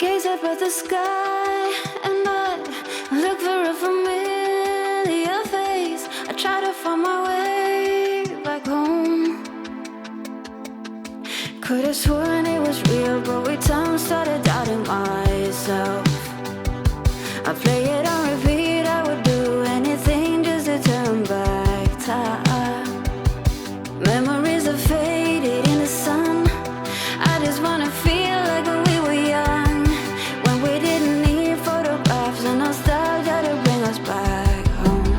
Gaze up at the sky and I look for a familiar face. I try to find my way back home. Could have sworn it was real, but with time started doubting myself. I play it on repeat, I would do anything just to turn back time. Memories are faded in the sun. I just wanna feel like when we were young, when we didn't need photographs and nostalgia to bring us back home.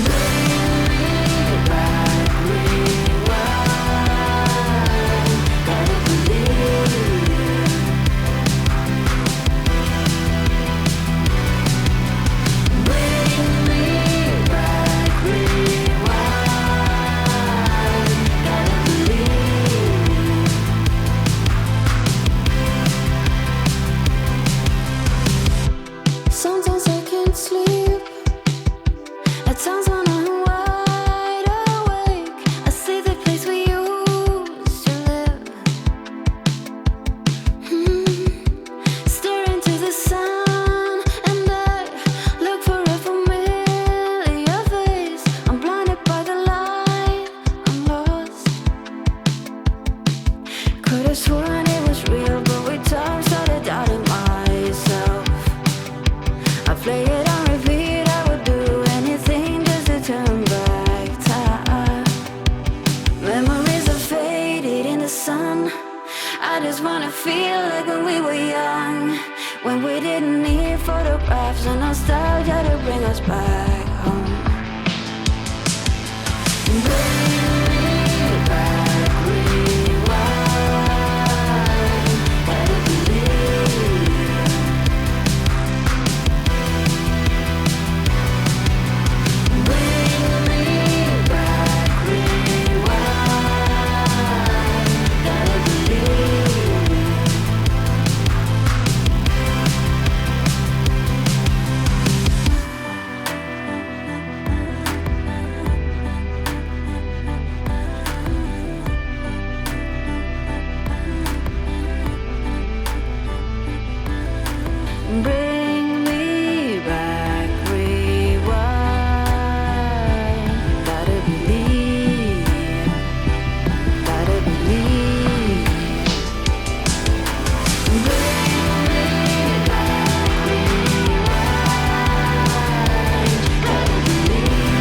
Bring me back, rewind. Gotta believe you. Bring me back, rewind. Gotta believe you. Sometimes I can't sleep. At times when I'm wide awake, I see the place we used to live. Stare into the sun and I look for a familiar face. I'm blinded by the light, I'm lost. Could have sworn it was real, but with time started doubting myself. I play it on repeat, I would do anything just to turn back time. Memories are faded in the sun. I just wanna feel like when we were young, when we didn't need photographs and nostalgia to bring us back home. Bring me back, rewind. Gotta believe you. Bring me back, rewind. Gotta believe you. Bring me back, rewind. Gotta believe, gotta believe. Bring me back, rewind. Gotta believe,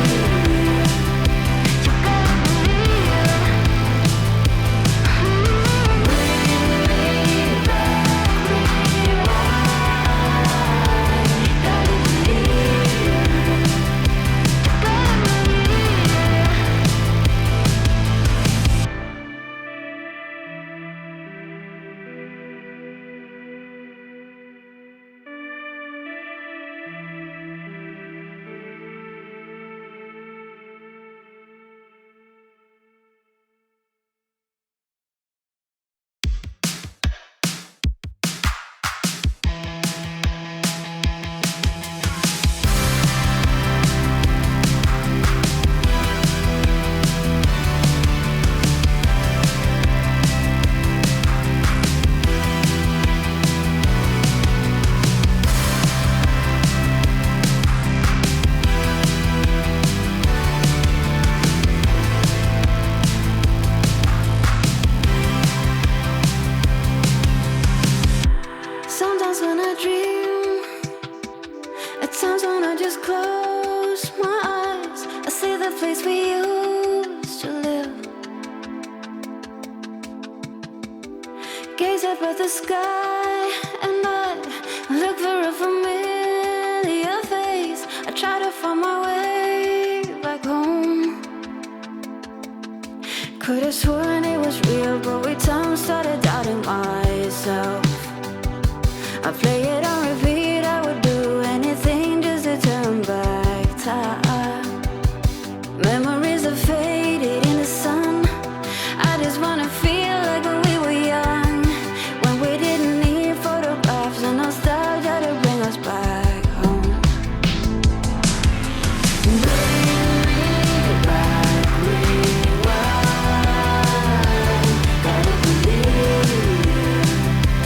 you gotta believe. Bring me back, rewind. Gotta believe, gotta Sometimes when I dream, at times when I just close my eyes, I see the place we used to live. Gaze up at the sky and I look for a familiar face. I try to find my way back home. Could have sworn it was real, but with time started doubting myself. I play it on repeat, I would do anything just to turn back time. Memories are faded in the sun. I just wanna feel like when we were young, when we didn't need photographs and nostalgia to bring us back home. Bring me back, rewind. Gotta believe you.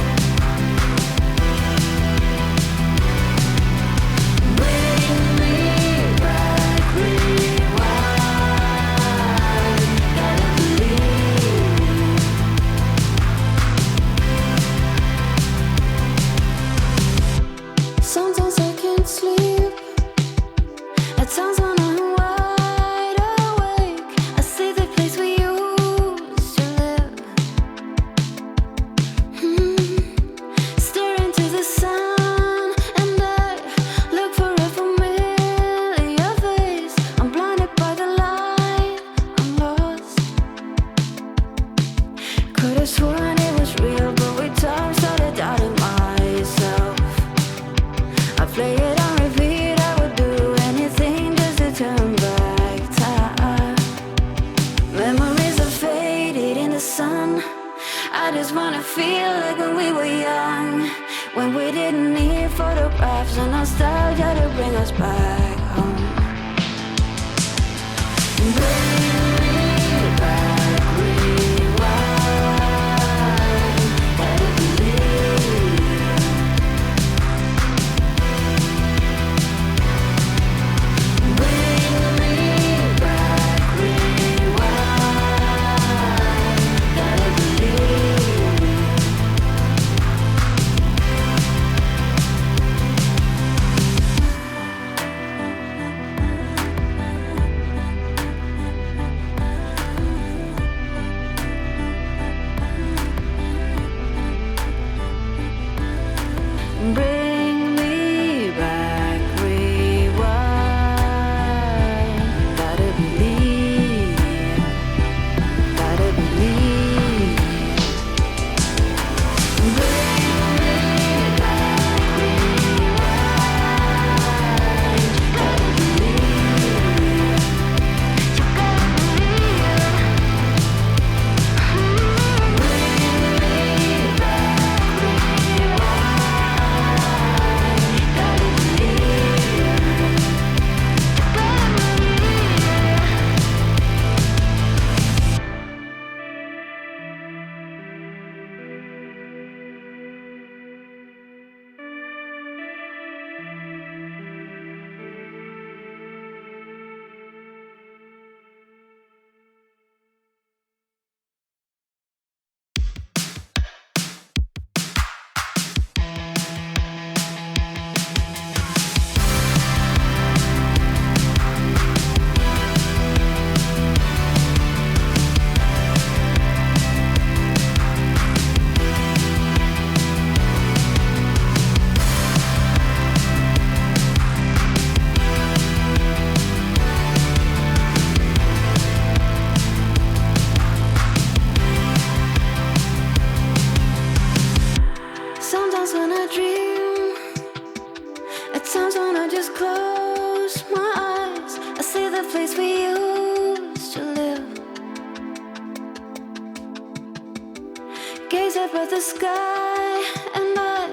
feel like when we were young, when we didn't need photographs and nostalgia to bring us back home. Bring me back, rewind, gotta believe. Bring me back, rewind, gotta believe. Bring me back, rewind. Gotta believe, gotta believe. Bring me back, rewind. Gotta believe, you gotta believe. Bring me back, rewind. Gotta believe, gotta Sometimes when I dream, at times when I just close my eyes, I see the place we used to live. Gaze up at the sky and I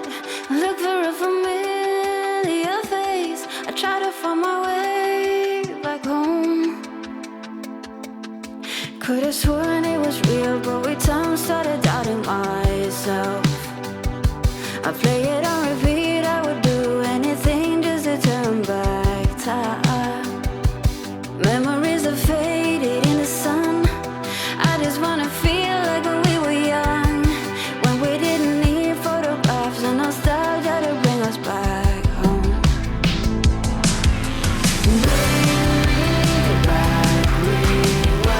look for a familiar face. I try to find my way back home. Could have sworn it was real, but with time started doubting myself. I play it on repeat, I would do anything just to turn back time. Memories are faded in the sun. I just wanna feel like when we were young, when we didn't need photographs and nostalgia to bring us back home. Bring me back, rewind,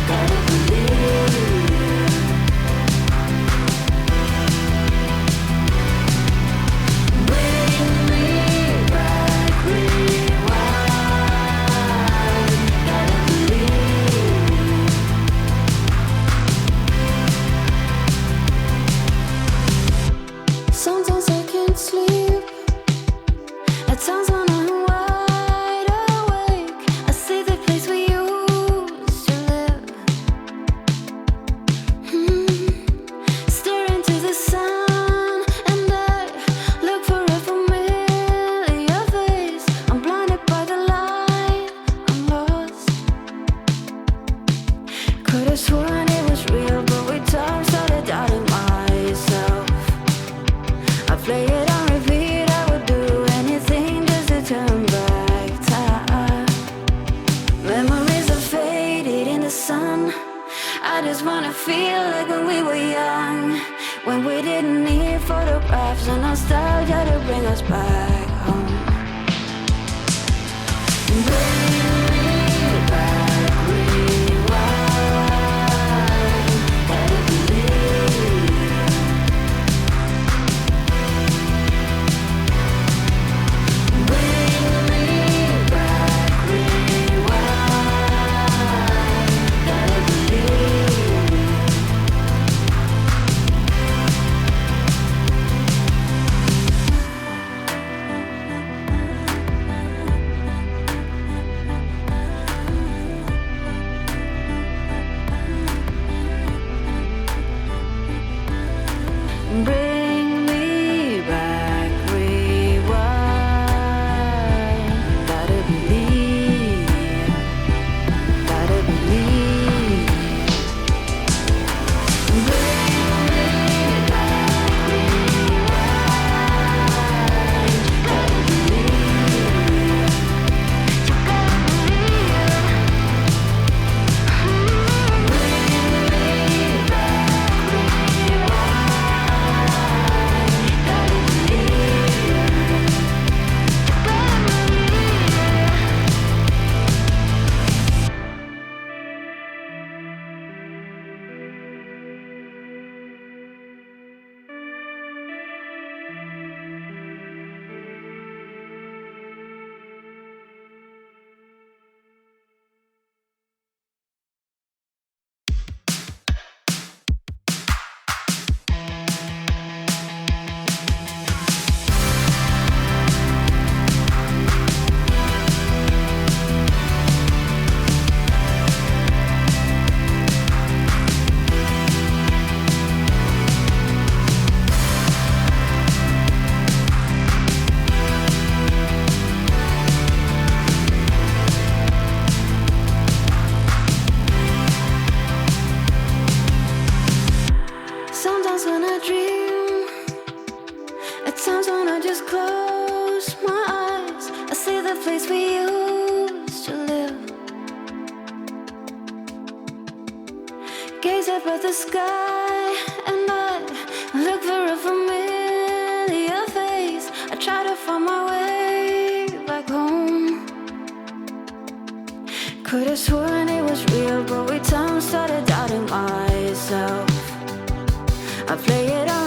gotta believe. Bring me back, rewind, gotta believe. Sometimes I can't sleep. At times when I'm wide awake, I see the place we used to live. Stare into the sun and I look for a familiar face. I'm blinded by the light, I'm lost. Could have sworn it was real, but with time started doubting myself. I play it on repeat, I would do anything just to turn back time. Memories are faded in the sun. I just wanna feel like when we were young, when we didn't need photographs and nostalgia to bring us back home. Bring me back, rewind, gotta believe. Bring me back, rewind, gotta believe. Bring me back, rewind. Gotta believe, gotta believe. Bring me back, rewind. Gotta believe, gotta Sometimes when I dream, at times when I just close my eyes, I see the place we used to live. Gaze up at the sky and I look for a familiar face. I try to find my way back home. Could have sworn it was real, but with time started doubting myself. I play it on